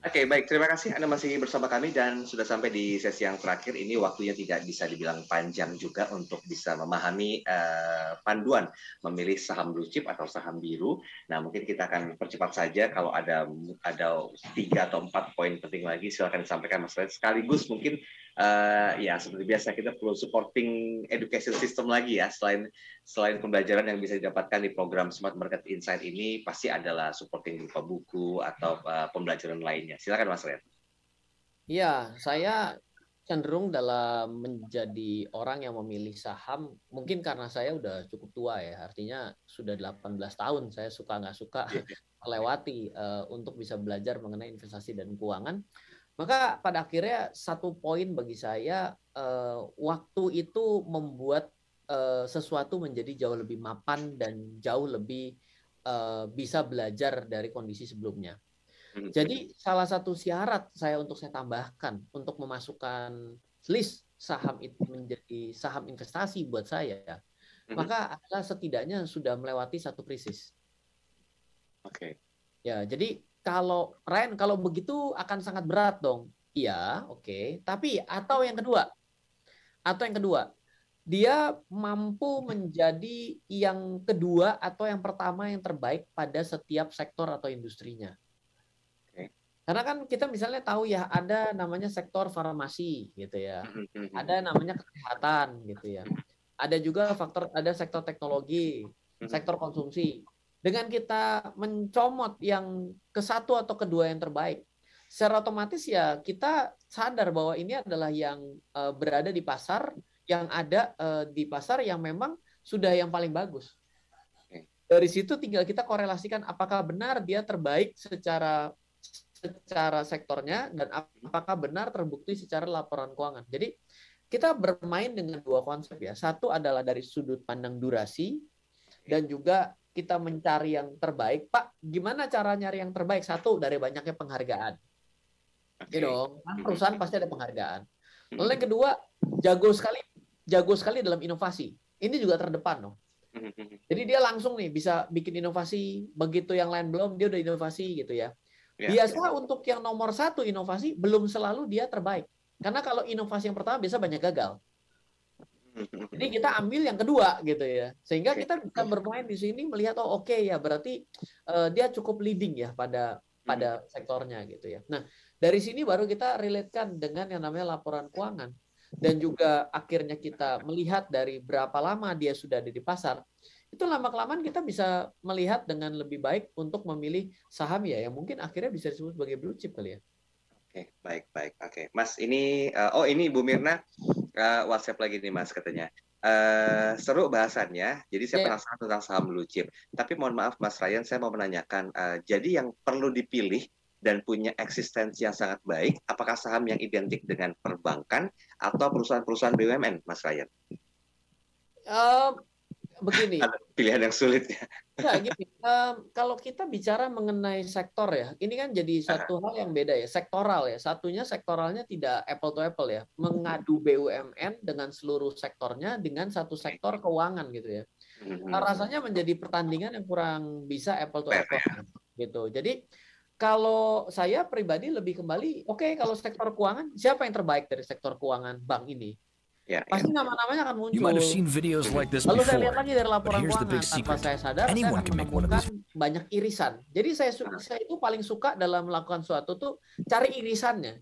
Oke, Oke, baik. Terima kasih Anda masih bersama kami dan sudah sampai di sesi yang terakhir. Ini waktunya tidak bisa dibilang panjang juga untuk bisa memahami panduan memilih saham blue chip atau saham biru. Nah, mungkin kita akan percepat saja. Kalau ada 3 atau 4 poin penting lagi, silakan disampaikan Mas Ryan. Sekaligus mungkin ya seperti biasa kita perlu supporting education system lagi ya. Selain pembelajaran yang bisa didapatkan di program Smart Market Insight ini, pasti adalah supporting berupa buku atau pembelajaran lainnya. Silakan Mas Ryan. Ya, saya cenderung dalam menjadi orang yang memilih saham, mungkin karena saya udah cukup tua ya, artinya sudah 18 tahun saya suka nggak suka melewati untuk bisa belajar mengenai investasi dan keuangan. Maka pada akhirnya satu poin bagi saya, waktu itu membuat sesuatu menjadi jauh lebih mapan dan jauh lebih bisa belajar dari kondisi sebelumnya. Jadi salah satu syarat saya tambahkan untuk memasukkan list saham itu menjadi saham investasi buat saya, maka adalah setidaknya sudah melewati satu krisis. Oke. Ya, jadi kalau Ryan, kalau begitu akan sangat berat dong. Iya, oke. Tapi atau yang kedua, dia mampu menjadi yang kedua atau yang pertama yang terbaik pada setiap sektor atau industrinya. Karena kan kita misalnya tahu ya, ada namanya sektor farmasi gitu ya, ada namanya kesehatan gitu ya, ada juga ada sektor teknologi, sektor konsumsi. Dengan kita mencomot yang ke satu atau kedua yang terbaik, secara otomatis ya kita sadar bahwa ini adalah yang berada di pasar, yang ada di pasar yang memang sudah yang paling bagus. Dari situ tinggal kita korelasikan apakah benar dia terbaik secara sektornya dan apakah benar terbukti secara laporan keuangan. Jadi kita bermain dengan dua konsep ya. Satu adalah dari sudut pandang durasi dan juga kita mencari yang terbaik. Pak, gimana cara nyari yang terbaik? Satu, dari banyaknya penghargaan. Oke dong, perusahaan pasti ada penghargaan. Lalu yang kedua, jago sekali dalam inovasi. Ini juga terdepan dong. Jadi dia langsung nih bisa bikin inovasi, begitu yang lain belum, dia udah inovasi gitu ya. Biasa untuk yang nomor satu inovasi belum selalu dia terbaik. Karena kalau inovasi yang pertama biasa banyak gagal. Jadi kita ambil yang kedua gitu ya. Sehingga kita bisa bermain di sini melihat oh oke ya berarti dia cukup leading ya pada sektornya gitu ya. Nah, dari sini baru kita relatekan dengan yang namanya laporan keuangan. Dan juga akhirnya kita melihat dari berapa lama dia sudah ada di pasar. Itu lama-kelamaan kita bisa melihat dengan lebih baik untuk memilih saham ya yang mungkin akhirnya bisa disebut sebagai blue chip kali ya. Oke, baik. Oke, Mas ini ini Bu Mirna WhatsApp lagi nih Mas katanya. Seru bahasannya. Jadi saya penasaran tentang saham blue chip. Tapi mohon maaf Mas Ryan, saya mau menanyakan jadi yang perlu dipilih dan punya eksistensi yang sangat baik, apakah saham yang identik dengan perbankan atau perusahaan-perusahaan BUMN, Mas Ryan? Begini. Ada pilihan yang sulit ya. Ya gini, kalau kita bicara mengenai sektor ya, ini kan jadi satu hal yang beda ya, sektoral ya. Satunya sektoralnya tidak apple to apple ya, mengadu BUMN dengan seluruh sektornya dengan satu sektor keuangan gitu ya. Rasanya menjadi pertandingan yang kurang bisa apple to apple gitu. Jadi kalau saya pribadi lebih kembali, oke, kalau sektor keuangan, siapa yang terbaik dari sektor keuangan bank ini? Pasti nama-namanya akan muncul. Lalu saya lihat lagi dari laporan keuangan, tanpa saya sadar, saya akan menemukan banyak irisan. Jadi saya itu paling suka dalam melakukan sesuatu tuh cari irisannya.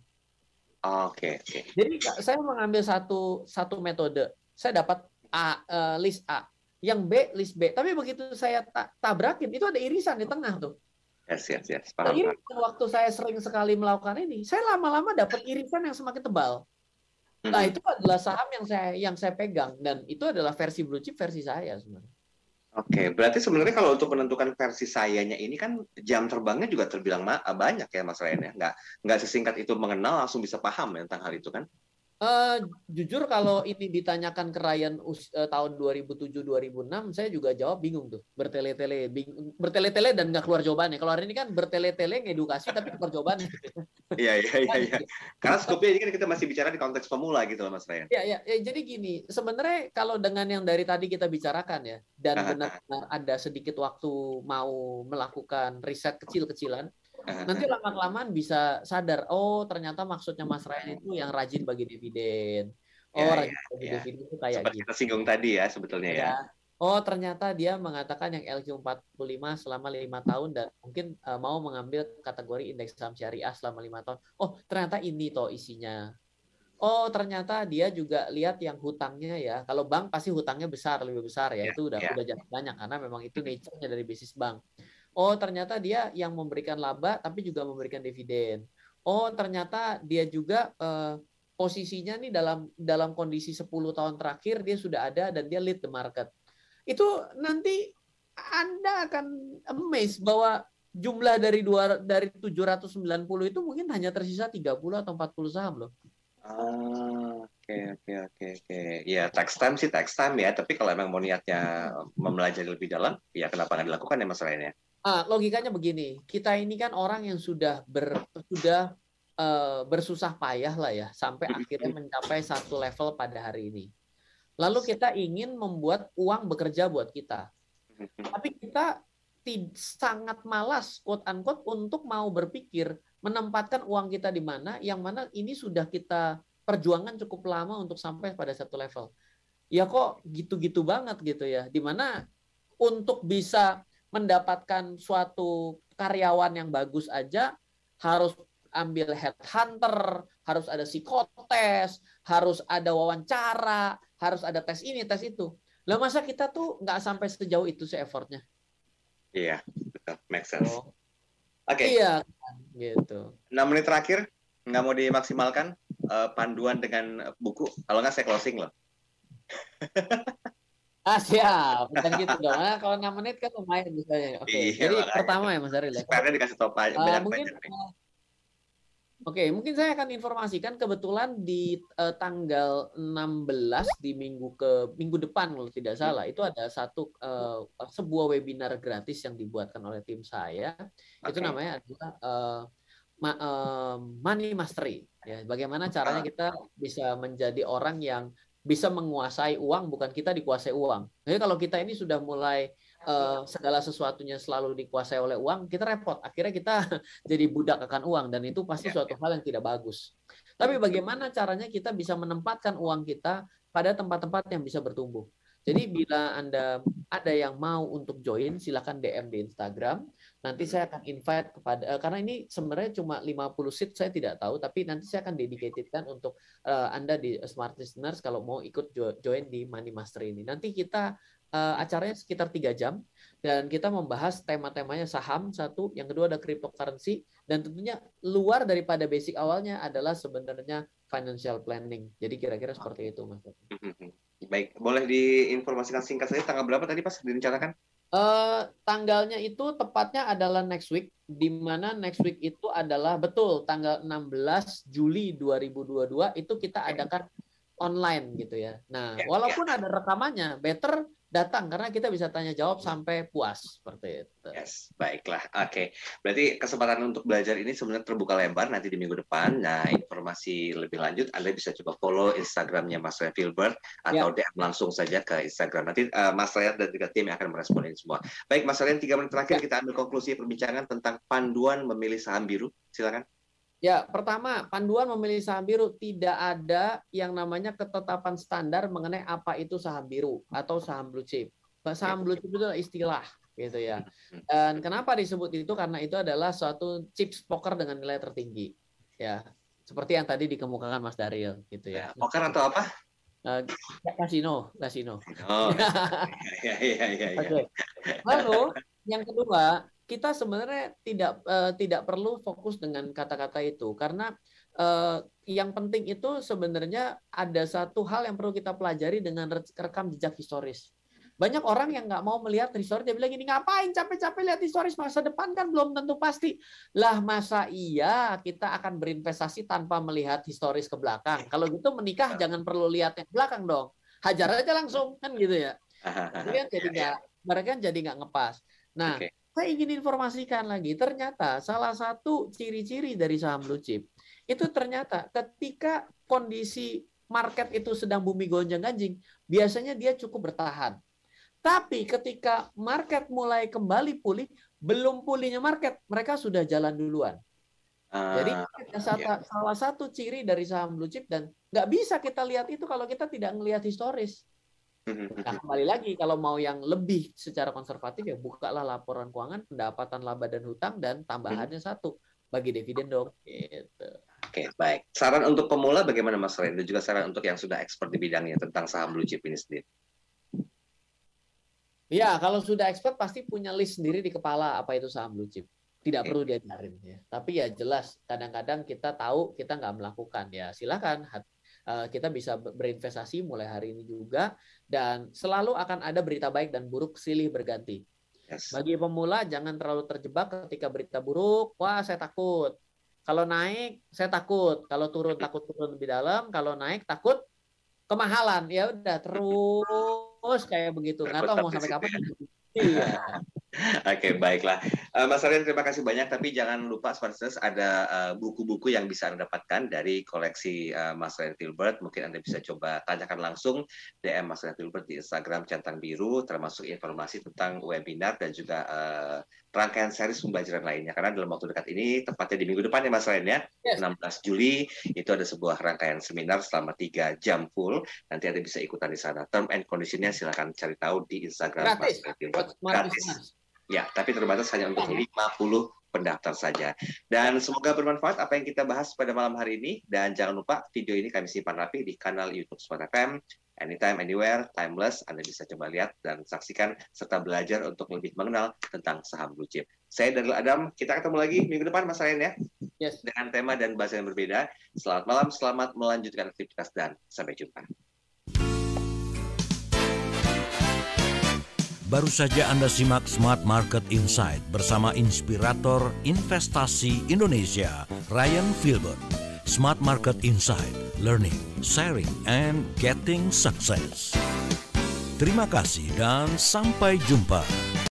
Oke. Jadi saya mengambil satu metode, saya dapat list A, yang B list B. Tapi begitu saya tabrakin, itu ada irisan di tengah tuh. Yes. Nah, waktu saya sering sekali melakukan ini, saya lama-lama dapat irisan yang semakin tebal. Nah, itu adalah saham yang saya pegang dan itu adalah versi blue chip versi saya sebenarnya. Oke, berarti sebenarnya kalau untuk menentukan versi sayanya ini kan jam terbangnya juga terbilang banyak ya Mas Ryan ya. Nggak sesingkat itu mengenal langsung bisa paham ya tentang hal itu kan? Jujur kalau ini ditanyakan ke Ryan tahun 2007-2006, saya juga jawab bingung tuh, bertele-tele dan nggak keluar jawabannya. Kalau hari ini kan bertele-tele ngedukasi tapi keluar jawabannya. Iya. Karena skopnya ini kan kita masih bicara di konteks pemula gitu loh Mas Ryan. Iya. Jadi gini, sebenarnya kalau dengan yang dari tadi kita bicarakan ya, dan benar-benar ada sedikit waktu mau melakukan riset kecil-kecilan, Nanti lama-kelamaan bisa sadar, oh ternyata maksudnya Mas Ryan itu yang rajin bagi dividen. Oh, rajin bagi dividen itu kayak seperti gitu. kita singgung tadi ya sebetulnya ya. Oh, ternyata dia mengatakan yang LQ45 selama 5 tahun dan mungkin mau mengambil kategori indeks saham syariah selama 5 tahun. Oh, ternyata ini toh isinya. Oh, ternyata dia juga lihat yang hutangnya ya. Kalau bank pasti hutangnya besar, lebih besar ya. Itu udah banyak karena memang itu nature-nya dari bisnis bank. Oh, ternyata dia yang memberikan laba tapi juga memberikan dividen. Oh, ternyata dia juga posisinya nih dalam kondisi 10 tahun terakhir dia sudah ada dan dia lead the market. Itu nanti Anda akan amazed bahwa jumlah dari 790 itu mungkin hanya tersisa 30 atau 40 saham loh. Oke. Ya, tax time ya. Tapi kalau emang mau niatnya mempelajari lebih dalam, ya kenapa nggak dilakukan ya Mas Ryan ya? Logikanya begini, kita ini kan orang yang sudah bersusah payah lah ya, sampai akhirnya mencapai satu level pada hari ini. Lalu kita ingin membuat uang bekerja buat kita. Tapi kita sangat malas, quote unquote, untuk mau berpikir menempatkan uang kita di mana, yang mana ini sudah kita perjuangan cukup lama untuk sampai pada satu level. Ya kok gitu-gitu banget gitu ya. Dimana untuk bisa mendapatkan suatu karyawan yang bagus aja harus ambil headhunter, harus ada psikotes, harus ada wawancara, harus ada tes ini, tes itu. Lah masa kita tuh nggak sampai sejauh itu sih effortnya? Iya, betul. Make sense. Oke. Iya, gitu. 6 menit terakhir, nggak mau dimaksimalkan panduan dengan buku. Kalau nggak saya closing loh. Siap, bukan gitu dong. Kalau 6 menit kan lumayan misalnya. Oke. Iya, Jadi makanya. pertama ya Mas Aril. Sebenarnya dikasih tahu banyak Mungkin mungkin saya akan informasikan kebetulan di tanggal 16 di minggu depan kalau tidak salah itu ada sebuah webinar gratis yang dibuatkan oleh tim saya. Itu namanya adalah Money Mastery. Ya, bagaimana caranya kita bisa menjadi orang yang bisa menguasai uang, bukan kita dikuasai uang. Jadi kalau kita ini sudah mulai segala sesuatunya selalu dikuasai oleh uang, kita repot. Akhirnya kita jadi budak akan uang dan itu pasti suatu hal yang tidak bagus. Tapi bagaimana caranya kita bisa menempatkan uang kita pada tempat-tempat yang bisa bertumbuh. Jadi bila Anda ada yang mau untuk join, silakan DM di Instagram. Nanti saya akan invite kepada, karena ini sebenarnya cuma 50 seat, saya tidak tahu, tapi nanti saya akan dedicatedkan untuk Anda di Smart Listeners kalau mau ikut join di Money Mastery ini. Nanti kita acaranya sekitar 3 jam dan kita membahas tema-temanya saham satu, yang kedua ada cryptocurrency, dan tentunya luar daripada basic awalnya adalah sebenarnya financial planning. Jadi kira-kira seperti itu, Mas. Baik, boleh diinformasikan singkat saja tanggal berapa tadi Pas direncanakan? Tanggalnya itu tepatnya adalah next week, di mana next week itu adalah betul tanggal 16 Juli 2022 itu kita adakan online gitu ya. Nah, walaupun ada rekamannya, better datang karena kita bisa tanya jawab sampai puas seperti itu. Yes, baiklah. Oke. Berarti kesempatan untuk belajar ini sebenarnya terbuka lebar nanti di minggu depan. Nah, informasi lebih lanjut Anda bisa coba follow Instagramnya Mas Ryan Filbert atau DM langsung saja ke Instagram. Nanti Mas Ryan dan juga tim yang akan merespon ini semua. Baik, Mas Ryan, 3 menit terakhir kita ambil konklusi perbincangan tentang panduan memilih saham biru. Silakan. Ya, pertama, panduan memilih saham biru, tidak ada yang namanya ketetapan standar mengenai apa itu saham biru atau saham blue chip. Saham blue chip itu adalah istilah gitu ya. Dan kenapa disebut itu? Karena itu adalah suatu chips poker dengan nilai tertinggi. Ya, seperti yang tadi dikemukakan Mas Daryl gitu ya. Poker atau apa? Kasino. Oh. Iya. Oke. Lalu yang kedua, kita sebenarnya tidak perlu fokus dengan kata-kata itu karena yang penting itu sebenarnya ada satu hal yang perlu kita pelajari dengan rekam jejak historis. Banyak orang yang nggak mau melihat historis, dia bilang gini, ngapain capek-capek lihat historis, masa depan kan belum tentu pasti. Lah masa iya kita akan berinvestasi tanpa melihat historis ke belakang? Kalau gitu menikah jangan perlu lihat yang belakang dong, hajar aja langsung kan gitu ya. Mereka jadi nggak ngepas. Nah, saya ingin informasikan lagi, ternyata salah satu ciri-ciri dari saham blue chip itu ternyata ketika kondisi market itu sedang bumi gonjang-ganjing, biasanya dia cukup bertahan. Tapi ketika market mulai kembali pulih, belum pulihnya market, mereka sudah jalan duluan. Jadi salah satu ciri dari saham blue chip, dan nggak bisa kita lihat itu kalau kita tidak ngelihat historis. Nah, kembali lagi kalau mau yang lebih secara konservatif ya bukalah laporan keuangan, pendapatan, laba dan hutang, dan tambahannya satu bagi dividen dong. Gitu. Oke, baik. Saran untuk pemula bagaimana Mas Ren? Dan juga saran untuk yang sudah expert di bidangnya tentang saham blue chip ini sendiri. Ya, kalau sudah expert pasti punya list sendiri di kepala apa itu saham blue chip. Tidak perlu diajarin ya. Tapi ya jelas kadang-kadang kita tahu kita nggak melakukan, ya silakan. Kita bisa berinvestasi mulai hari ini juga, dan selalu akan ada berita baik dan buruk silih berganti. Bagi pemula jangan terlalu terjebak ketika berita buruk, wah saya takut. Kalau naik saya takut, kalau turun takut turun lebih dalam, kalau naik takut kemahalan. Ya udah terus kayak begitu. Nggak tahu mau sampai kapan. Iya. Oke, baiklah. Mas Aryan, terima kasih banyak. Tapi jangan lupa, Smarters, ada buku-buku yang bisa Anda dapatkan dari koleksi Mas Aryan Filbert. Mungkin Anda bisa coba tanyakan langsung DM Mas Aryan Filbert di Instagram Centang Biru, termasuk informasi tentang webinar dan juga rangkaian series pembelajaran lainnya. Karena dalam waktu dekat ini, tepatnya di minggu depan ya Mas Aryan ya, 16 Juli, itu ada sebuah rangkaian seminar selama 3 jam full. Nanti Anda bisa ikutan di sana. Term and condition-nya silakan cari tahu di Instagram Mas Aryan Filbert. Gratis. Ya, tapi terbatas hanya untuk 50 pendaftar saja. Dan semoga bermanfaat apa yang kita bahas pada malam hari ini. Dan jangan lupa video ini kami simpan rapi di kanal YouTube Smart FM. Anytime, anywhere, timeless. Anda bisa coba lihat dan saksikan serta belajar untuk lebih mengenal tentang saham blue chip. Saya Daryl Adam. Kita ketemu lagi minggu depan, Mas Ryan ya. Yes. Dengan tema dan bahasan yang berbeda. Selamat malam, selamat melanjutkan aktivitas dan sampai jumpa. Baru saja Anda simak Smart Market Insight bersama inspirator investasi Indonesia, Ryan Filbert. Smart Market Insight, learning, sharing, and getting success. Terima kasih dan sampai jumpa.